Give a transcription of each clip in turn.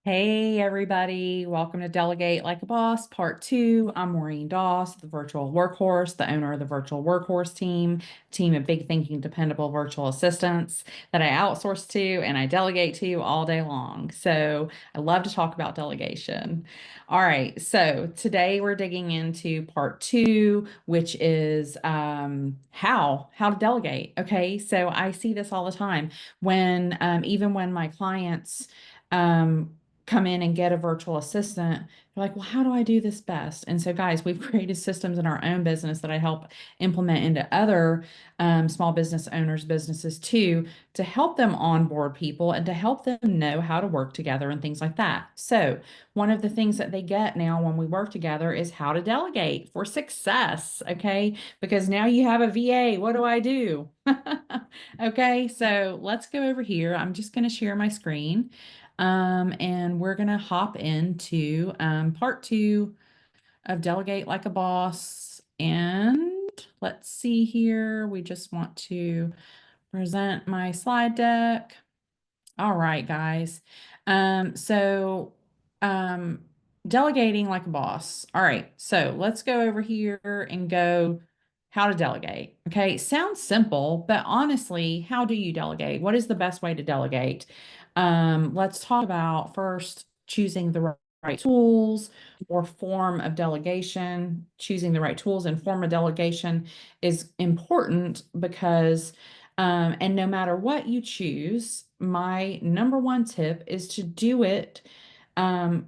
Hey everybody, welcome to Delegate Like a Boss, Part 2. I'm Maureen Doss, the virtual workhorse, the owner of the virtual workhorse team of big thinking, dependable virtual assistants that I outsource to and I delegate to all day long. So I love to talk about delegation. All right, so today we're digging into Part 2, which is how to delegate. Okay, so I see this all the time when even when my clients um, come in and get a virtual assistant, they're like, well, how do I do this best? And so, guys, we've created systems in our own business that I help implement into other small business owners' businesses too, to help them onboard people and to help them know how to work together and things like that. So, one of the things that they get now when we work together is how to delegate for success. Okay. Because now you have a VA. What do I do? Okay. So, let's go over here. I'm just going to share my screen. And we're going to hop into part 2 of Delegate Like a Boss. And let's see here. We just want to present my slide deck. All right, guys. So delegating like a boss. All right, so let's go over here and go how to delegate. Okay, sounds simple, but honestly, how do you delegate? What is the best way to delegate? Let's talk about first choosing the right tools or form of delegation. Choosing the right tools and form of delegation is important because and no matter what you choose, my number one tip is to do it um,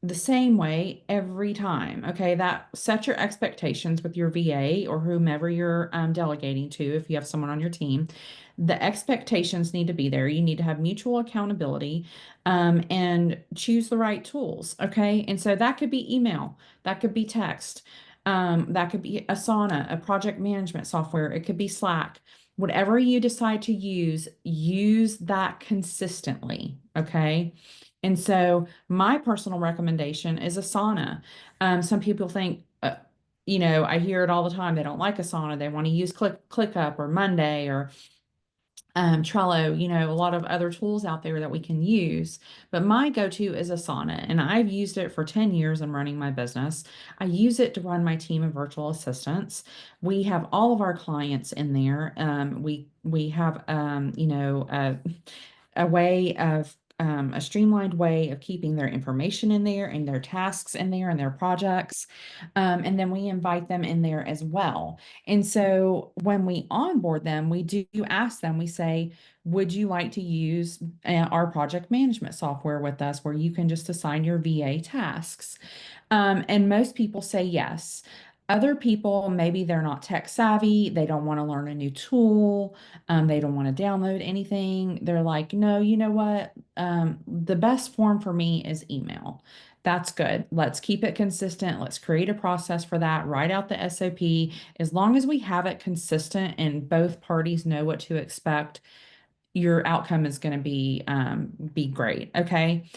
the same way every time. Okay, that set your expectations with your VA or whomever you're delegating to. If you have someone on your team, the expectations need to be there. You need to have mutual accountability and choose the right tools. Okay, and so that could be email, that could be text, that could be Asana, a project management software. It could be Slack. Whatever you decide to use that consistently. Okay. And so my personal recommendation is Asana. Some people think, I hear it all the time. They don't like Asana. They want to use ClickUp or Monday or Trello, a lot of other tools out there that we can use. But my go-to is Asana, and I've used it for 10 years in running my business. I use it to run my team of virtual assistants. We have all of our clients in there. We have a way of a streamlined way of keeping their information in there and their tasks in there and their projects. And then we invite them in there as well. And so when we onboard them, we do ask them, we say, would you like to use our project management software with us where you can just assign your VA tasks? And most people say yes. Other people, maybe they're not tech savvy, they don't want to learn a new tool, they don't want to download anything. They're like, no, you know what? The best form for me is email. That's good. Let's keep it consistent. Let's create a process for that. Write out the SOP. As long as we have it consistent and both parties know what to expect, your outcome is going to be great. Okay.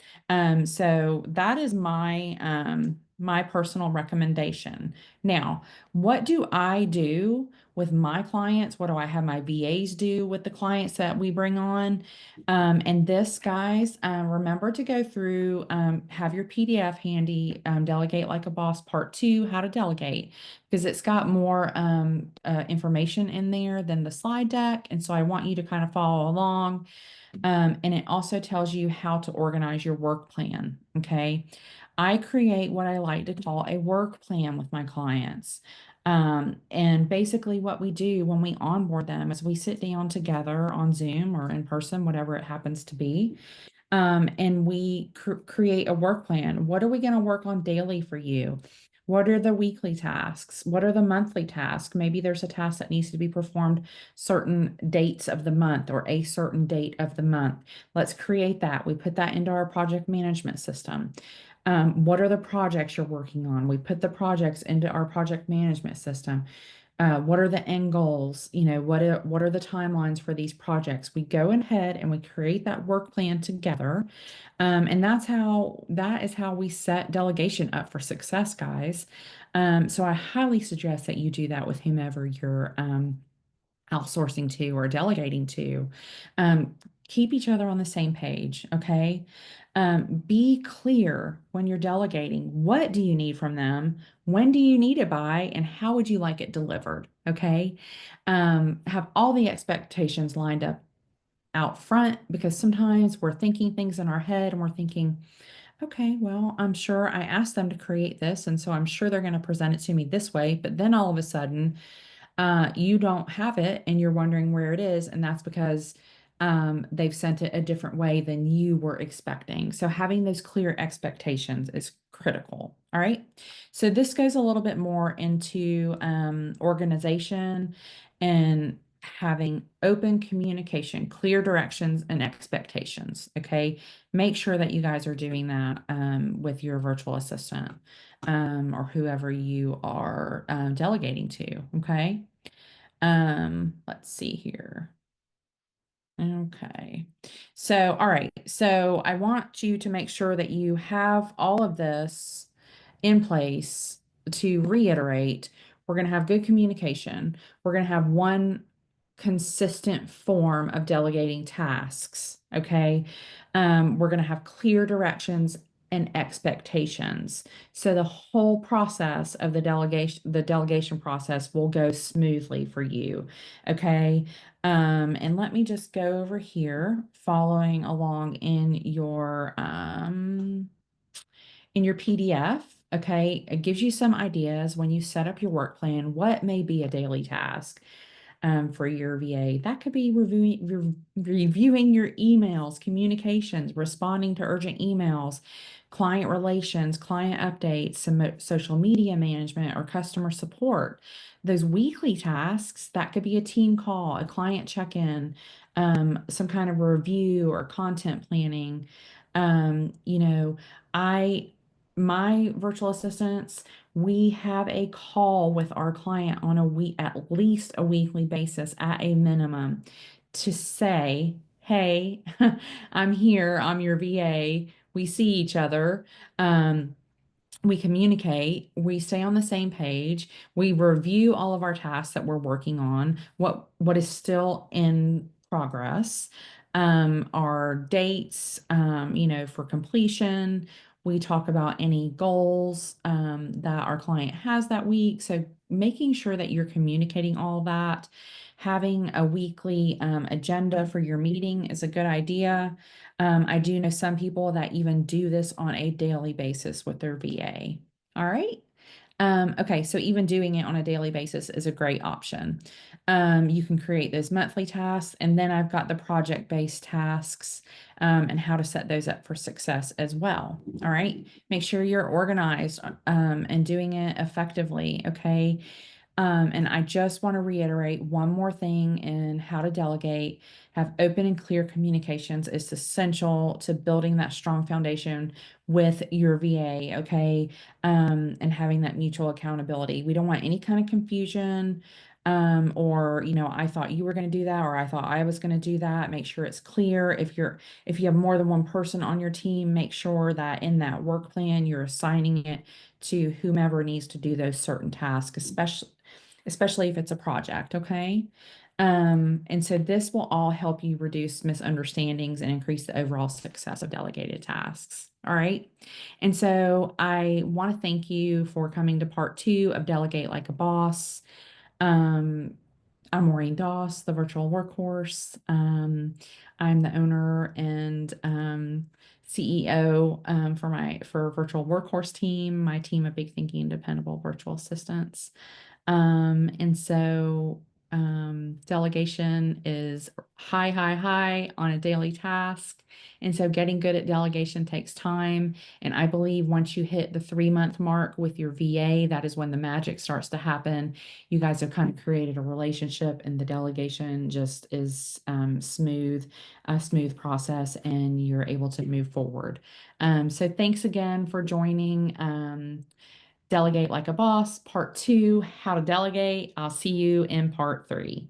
So that is my personal recommendation. Now, what do I do with my clients? What do I have my VAs do with the clients that we bring on? And this, guys, remember to go through, have your PDF handy, Delegate Like a Boss Part 2, How to Delegate, because it's got more information in there than the slide deck. And so I want you to kind of follow along. And it also tells you how to organize your work plan. Okay. I create what I like to call a work plan with my clients. And basically, what we do when we onboard them is we sit down together on Zoom or in person, whatever it happens to be, and we create a work plan. What are we going to work on daily for you? What are the weekly tasks? What are the monthly tasks? Maybe there's a task that needs to be performed certain dates of the month or a certain date of the month. Let's create that. We put that into our project management system. What are the projects you're working on? We put the projects into our project management system. What are the end goals? What are the timelines for these projects? We go ahead and we create that work plan together. And that is how we set delegation up for success, guys. So I highly suggest that you do that with whomever you're outsourcing to or delegating to. Keep each other on the same page, okay? Be clear when you're delegating. What do you need from them? When do you need it by? And how would you like it delivered? Okay. Have all the expectations lined up out front, because sometimes we're thinking things in our head and we're thinking, okay, well, I'm sure I asked them to create this, and so I'm sure they're going to present it to me this way. But then all of a sudden, you don't have it and you're wondering where it is, and that's because they've sent it a different way than you were expecting. So having those clear expectations is critical. All right. So this goes a little bit more into organization and having open communication, clear directions, and expectations. Okay. Make sure that you guys are doing that with your virtual assistant or whoever you are delegating to. Okay. Let's see here. Okay. So, all right. So I want you to make sure that you have all of this in place. To reiterate, we're going to have good communication. We're going to have one consistent form of delegating tasks. Okay. We're going to have clear directions and expectations. So the whole process of the delegation process will go smoothly for you. Okay. And let me just go over here, following along in your PDF. Okay, it gives you some ideas when you set up your work plan. What may be a daily task for your VA? That could be reviewing your emails, communications, responding to urgent emails, client relations, client updates, some social media management, or customer support. Those weekly tasks, that could be a team call, a client check-in, some kind of review or content planning. You know, I my virtual assistants, we have a call with our client on at least a weekly basis at a minimum, to say, hey, I'm here, I'm your VA, we see each other. We communicate, we stay on the same page, we review all of our tasks that we're working on, what is still in progress, our dates, for completion. We talk about any goals that our client has that week. So making sure that you're communicating all that, having a weekly agenda for your meeting is a good idea. I do know some people that even do this on a daily basis with their VA. All right. Okay, so even doing it on a daily basis is a great option. You can create those monthly tasks, and then I've got the project-based tasks and how to set those up for success as well. All right, make sure you're organized and doing it effectively. Okay. And I just want to reiterate one more thing in how to delegate. Have open and clear communications is essential to building that strong foundation with your VA, okay? And having that mutual accountability. We don't want any kind of confusion, or, I thought you were going to do that, or I thought I was going to do that. Make sure it's clear. If you have more than one person on your team, make sure that in that work plan, you're assigning it to whomever needs to do those certain tasks, especially if it's a project, okay? And so this will all help you reduce misunderstandings and increase the overall success of delegated tasks. All right. And so I want to thank you for coming to part 2 of Delegate Like a Boss. Um, I'm Maureen Doss, the virtual workhorse. I'm the owner and CEO for Virtual Workhorse Team, my team of big thinking, dependable virtual assistants. And so delegation is high, high, high on a daily task. And so getting good at delegation takes time. And I believe once you hit the 3-month mark with your VA, that is when the magic starts to happen. You guys have kind of created a relationship, and the delegation just is a smooth process, and you're able to move forward. So thanks again for joining. Delegate Like a Boss, part 2, how to delegate. I'll see you in part 3.